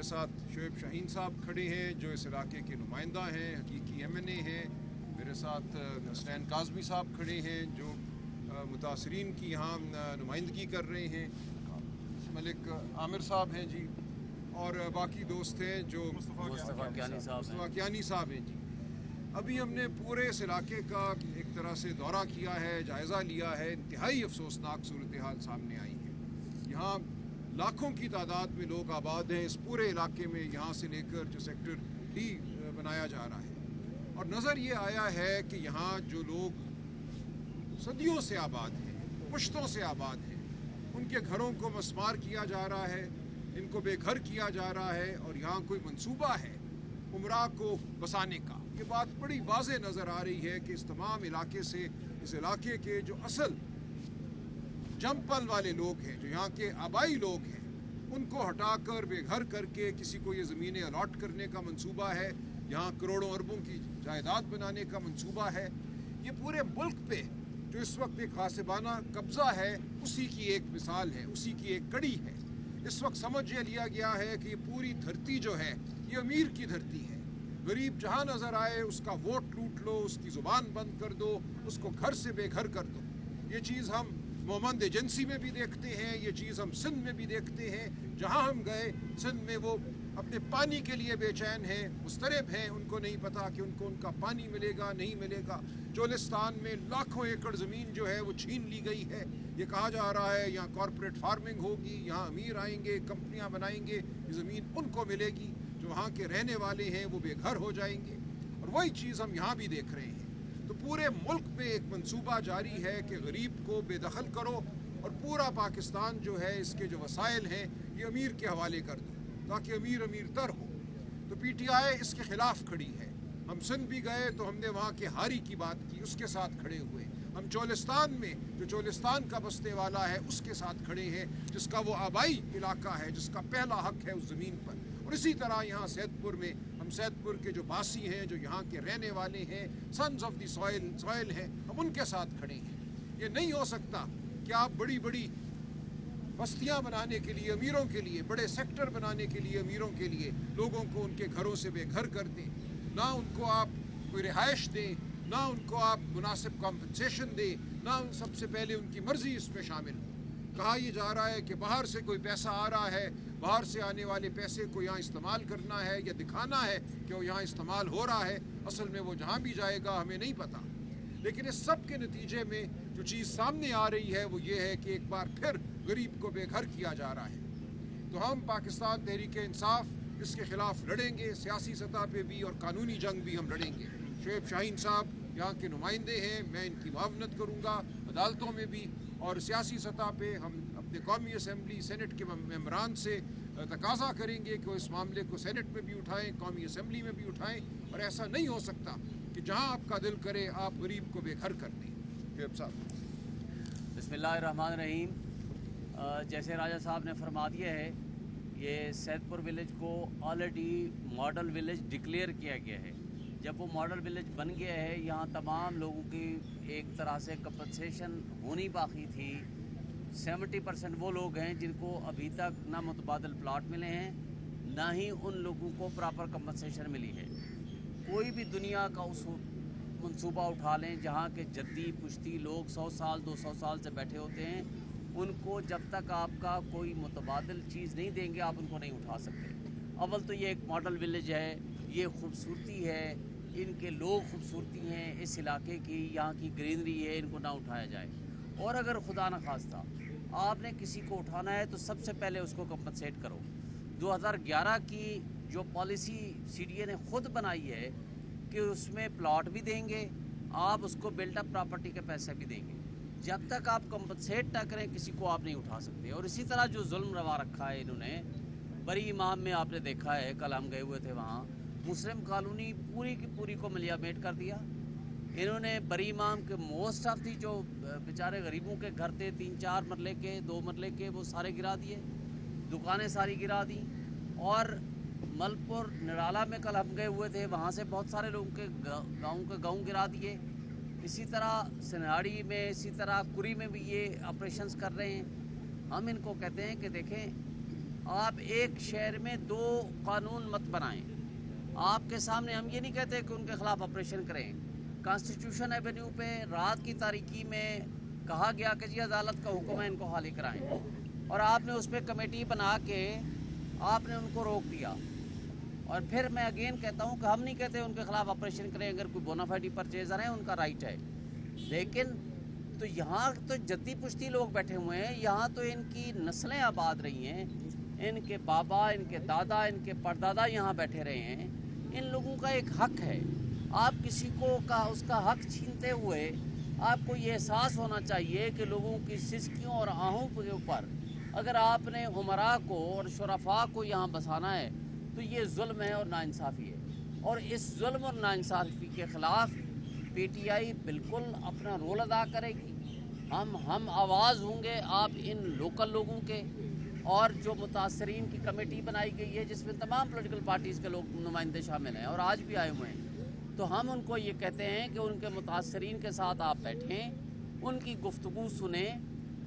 साथ शोएब शाहीन साहब खड़े हैं जो इस इलाके के नुमाइंदा हैं, हकीकी MNA हैं। मेरे साथ हसनैन काज़मी साहब खड़े हैं जो मुतासरीन की यहाँ नुमाइंदगी कर रहे हैं। मलिक आमिर साहब हैं जी, और बाकी दोस्त हैं जो मुस्तफ़ा कियानी साहब हैं जी। अभी हमने पूरे इस इलाके का एक तरह से दौरा किया है, जायज़ा लिया है। इंतहाई अफसोसनाक सूरत हाल सामने आई है। यहाँ लाखों की तादाद में लोग आबाद हैं इस पूरे इलाके में, यहाँ से लेकर जो सेक्टर D बनाया जा रहा है। और नज़र ये आया है कि यहाँ जो लोग सदियों से आबाद हैं, पुश्तों से आबाद हैं, उनके घरों को मस्मार किया जा रहा है, इनको बेघर किया जा रहा है, और यहाँ कोई मंसूबा है उमरा को बसाने का। ये बात बड़ी वाज़े नज़र आ रही है कि इस तमाम इलाके से, इस इलाके के जो असल जमपल वाले लोग हैं, जो यहाँ के आबाई लोग हैं, उनको हटाकर बेघर करके किसी को ये ज़मीनें अलॉट करने का मंसूबा है, यहाँ करोड़ों अरबों की जायदाद बनाने का मंसूबा है। ये पूरे मुल्क पे जो इस वक्त एक गासिबाना कब्ज़ा है, उसी की एक मिसाल है, उसी की एक कड़ी है। इस वक्त समझ ये लिया गया है कि ये पूरी धरती जो है ये अमीर की धरती है। गरीब जहाँ नज़र आए उसका वोट लूट लो, उसकी ज़ुबान बंद कर दो, उसको घर से बेघर कर दो। ये चीज़ हम मोहम्मद एजेंसी में भी देखते हैं, ये चीज़ हम सिंध में भी देखते हैं। जहाँ हम गए सिंध में वो अपने पानी के लिए बेचैन हैं, मुस्तरब हैं, उनको नहीं पता कि उनको उनका पानी मिलेगा नहीं मिलेगा। चोलिस्तान में लाखों एकड़ ज़मीन जो है वो छीन ली गई है। ये कहा जा रहा है यहाँ कॉरपोरेट फार्मिंग होगी, यहाँ अमीर आएंगे, कंपनियाँ बनाएंगे, ये ज़मीन उनको मिलेगी, जो वहाँ के रहने वाले हैं वो बेघर हो जाएंगे। और वही चीज़ हम यहाँ भी देख रहे हैं। तो पूरे मुल्क में एक मंसूबा जारी है कि गरीब को बेदखल करो और पूरा पाकिस्तान जो है इसके जो वसाइल हैं ये अमीर के हवाले कर दो, ताकि अमीर अमीर तर हो। तो PTI इसके ख़िलाफ़ खड़ी है। हम सिंध भी गए तो हमने वहाँ के हारी की बात की, उसके साथ खड़े हुए। हम चोलिस्तान में जो चोलिस्तान का बसने वाला है उसके साथ खड़े हैं, जिसका वो आबाई इलाका है, जिसका पहला हक है उस ज़मीन पर। और इसी तरह यहाँ सैदपुर में हम सैदपुर के जो बासी हैं, जो यहाँ के रहने वाले हैं, सन्स ऑफ द सॉइल हैं, हम उनके साथ खड़े हैं। ये नहीं हो सकता कि आप बड़ी बड़ी बस्तियाँ बनाने के लिए अमीरों के लिए, बड़े सेक्टर बनाने के लिए अमीरों के लिए लोगों को उनके घरों से बेघर कर दें, ना उनको आप कोई रिहाइश दें, ना उनको आप मुनासिब कॉम्पनसेशन दें, ना सबसे पहले उनकी मर्ज़ी इसमें शामिल हो। कहा यह जा रहा है कि बाहर से कोई पैसा आ रहा है, बाहर से आने वाले पैसे को यहाँ इस्तेमाल करना है या दिखाना है कि वो यहाँ इस्तेमाल हो रहा है। असल में वो जहाँ भी जाएगा हमें नहीं पता। लेकिन इस सब के नतीजे में जो चीज़ सामने आ रही है वो ये है कि एक बार फिर गरीब को बेघर किया जा रहा है। तो हम पाकिस्तान तहरीक इंसाफ इसके ख़िलाफ़ लड़ेंगे, सियासी सतह पे भी और कानूनी जंग भी हम लड़ेंगे। शोएब शाहीन साहब यहाँ के नुमाइंदे हैं, मैं इनकी मुआवनत करूँगा अदालतों में भी, और सियासी सतह पे हम अपने कौमी असम्बली सेनेट के मेंबरान से तकाजा करेंगे कि वो इस मामले को सेनेट में भी उठाएं, कौमी असम्बली में भी उठाएं। और ऐसा नहीं हो सकता कि जहाँ आपका दिल करे आप गरीब को बेघर कर दें। शोएब साहब। बिस्मिल्लाहिर्रहमानिर्रहीम। जैसे राजा साहब ने फरमा दिया है, ये सैदपुर विलेज को ऑलरेडी मॉडल विलेज डिक्लेयर किया गया है। जब वो मॉडल विलेज बन गया है, यहाँ तमाम लोगों की एक तरह से कंपनसेशन होनी बाकी थी। 70% वो लोग हैं जिनको अभी तक ना मुतबादल प्लाट मिले हैं, ना ही उन लोगों को प्रॉपर कंपनसेशन मिली है। कोई भी दुनिया का उस मंसूबा उठा लें जहाँ के जद्दी पुश्ती लोग 100 साल 200 साल से बैठे होते हैं, उनको जब तक आपका कोई मुतबादल चीज़ नहीं देंगे आप उनको नहीं उठा सकते। अव्वल तो ये एक मॉडल विलेज है, ये खूबसूरती है, इनके लोग खूबसूरती हैं, इस इलाके की यहाँ की ग्रीनरी है, इनको ना उठाया जाए। और अगर खुदा न खास्ता आपने किसी को उठाना है तो सबसे पहले उसको कंपनसेट करो। 2011 की जो पॉलिसी CDA ने ख़ुद बनाई है कि उसमें प्लॉट भी देंगे, आप उसको बिल्डअप प्रॉपर्टी के पैसे भी देंगे। जब तक आप कंपनसेट ना करें किसी को आप नहीं उठा सकते। और इसी तरह जो जुल्म रवा रखा है इन्होंने, बरी इमाम में आपने देखा है, कल हम गए हुए थे वहाँ, मुस्लिम कॉलोनी पूरी की पूरी को मलियामेट कर दिया इन्होंने। बरी इमाम के मोस्ट ऑफ दी जो बेचारे गरीबों के घर थे 3-4 मरले के 2 मरले के, वो सारे गिरा दिए, दुकानें सारी गिरा दी। और मलपुर निराला में कल हम गए हुए थे, वहाँ से बहुत सारे लोगों के गाँव गिरा दिए। इसी तरह सिनहाड़ी में, इसी तरह कुरी में भी ये ऑपरेशंस कर रहे हैं। हम इनको कहते हैं कि देखें आप एक शहर में 2 कानून मत बनाएं। आपके सामने हम ये नहीं कहते कि उनके खिलाफ ऑपरेशन करें। कॉन्स्टिट्यूशन एवेन्यू पे रात की तारीकी में कहा गया कि जी अदालत का हुक्म है, इनको खाली कराएं, और आपने उस पर कमेटी बना के आपने उनको रोक दिया। और फिर मैं अगेन कहता हूँ कि हम नहीं कहते उनके खिलाफ ऑपरेशन करें, अगर कोई बोनाफाइड परचेजर है उनका राइट है, लेकिन तो यहाँ तो जद्दी पुश्ती लोग बैठे हुए हैं, यहाँ तो इनकी नस्लें आबाद रही हैं, इनके बाबा, इनके दादा, इनके परदादा यहाँ बैठे रहे हैं। इन लोगों का एक हक है, आप किसी को का उसका हक छीनते हुए आपको ये एहसास होना चाहिए कि लोगों की सिसकियों और आहों के ऊपर अगर आपने उमरा को और शुरफा को यहाँ बसाना है तो ये जुल्म है और नाइंसाफ़ी है। और इस जुल्म और नाइंसाफ़ी के ख़िलाफ़ पीटीआई बिल्कुल अपना रोल अदा करेगी। हम आवाज़ होंगे आप इन लोकल लोगों के, और जो मुतासरीन की कमेटी बनाई गई है जिसमें तमाम पॉलिटिकल पार्टीज़ के लोग नुमाइंदे शामिल हैं और आज भी आए हुए हैं, तो हम उनको ये कहते हैं कि उनके मुतासरीन के साथ आप बैठें, उनकी गुफ्तगू सुने,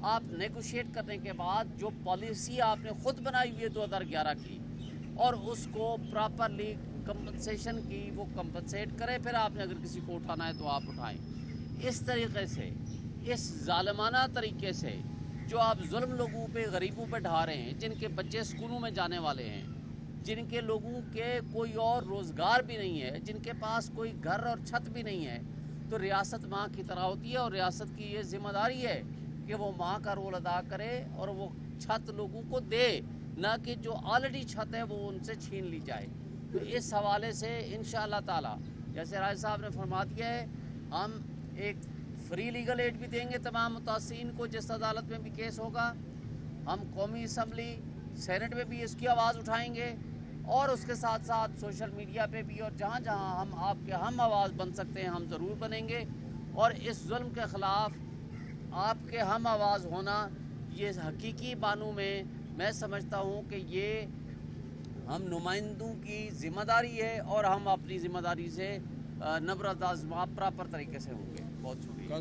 आप नेगोशिएट करने के बाद जो पॉलिसी आपने ख़ुद बनाई हुई है 2011 की, और उसको प्रॉपरली कंपनसेशन की वो कंपनसेट करें, फिर आपने अगर किसी को उठाना है तो आप उठाएं। इस तरीके से, इस ज़ालिमाना तरीके से जो आप जुल्म लोगों पे, गरीबों पे ढा रहे हैं, जिनके बच्चे स्कूलों में जाने वाले हैं, जिनके लोगों के कोई और रोज़गार भी नहीं है, जिनके पास कोई घर और छत भी नहीं है, तो रियासत माँ की तरह होती है और रियासत की ये ज़िम्मेदारी है कि वो माँ का रोल अदा करे और वो छत लोगों को दे, ना कि जो ऑलरेडी छत है वो उनसे छीन ली जाए। तो इस हवाले से इंशाअल्लाह ताला, जैसे राज साहब ने फरमा दिया है, हम एक फ्री लीगल एड भी देंगे तमाम मुतासिरीन को जिस अदालत में भी केस होगा। हम कौमी असम्बली, सेनेट में भी इसकी आवाज़ उठाएंगे, और उसके साथ साथ सोशल मीडिया पे भी, और जहाँ जहाँ हम आपके हम आवाज़ बन सकते हैं हम ज़रूर बनेंगे। और इस जुल्म के ख़िलाफ़ आपके हम आवाज़ होना ये हकीकी मानों में मैं समझता हूँ कि ये हम नुमाइंदों की ज़िम्मेदारी है, और हम अपनी ज़िम्मेदारी से नबरदाज़ प्रॉपर तरीके से होंगे। बहुत शुक्रिया।